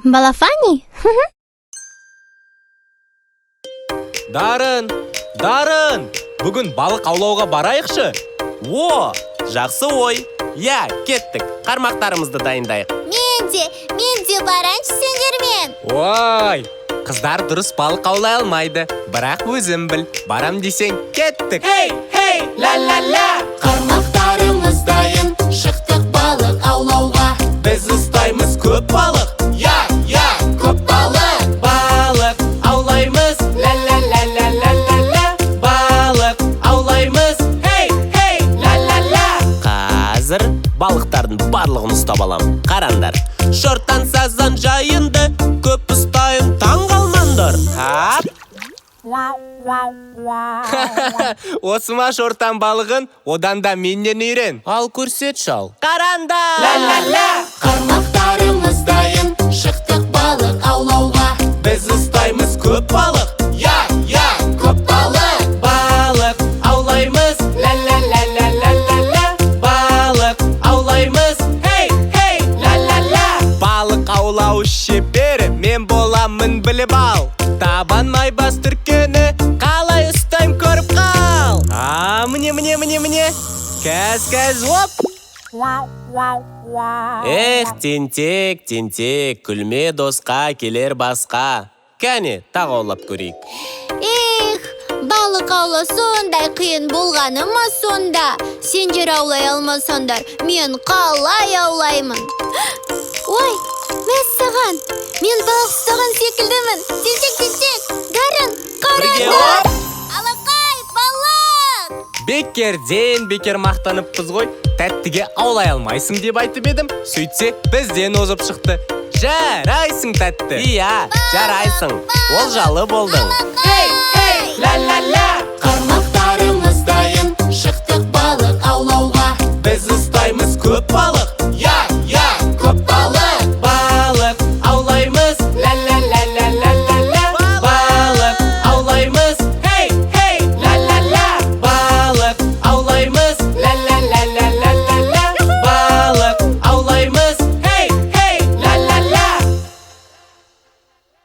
Балафани? Дарын, бүгін балық аулауға барайықшы. О, жақсы ой. Я, кеттік, қармақтарымызды дайындайық. Мен де бараншы сендермен. Ой, қыздар дұрыс балық аулай алмайды. Бірақ өзім біл, барам десең кеттік. Хей, ла-ла-ла. Қармақтарымыз дайын, шықтық балық аулауға. Біз ұстаймыз көп балық. Я, көп балық. Балық аулаймыз. Ла-ла-ла-ла-ла-ла-ла. Балық аулаймыз. Хей, ла-ла-ла. Қазір балықтардың барлығын ұстап алам. Қараңдар, шорттан сазан жайынды, көп ұстайын, таң қалмаңдар. Хап. Осы ма шортан балығын, одан да менен үйрен. Ал көрсет шал. Қараңдар. Ла-ла-ла. Қармақтарымыз дайын, шықтық балық аулауға. Біз ұстаймыз көп балық. Я, көп балық. Балық аулаймыз. Ла-ла-ла-ла-ла-ла-ла. Балық аулаймыз. Хей, ла-ла-ла. Балық аулау шебері, мен боламын біліп ал. Табан майбас түркені, қалай ұстайм көріп қал. Міне. Кәз, оп. Эх, тентек, күлме досқа келер басқа. Кәне, тағы аулап көрейік. Балық аулау сондай қиын болғаны ма сонда? Сендер аулай алмасаңдар, мен қалай аулаймын? Ой, мәссаған, мен балық ұстаған секілдімін. Тентек, Дарын, Бірге қараңдар. оп! Алақай, балық! Бекерден бекер мақтаныппыз ғой. Тәттіге аулай алмайсың деп айтып едім. Сөйтсе, бізден озып шықты. Жарайсың тәтті. Иә, жарайсың. Олжалы болдың. Алақай,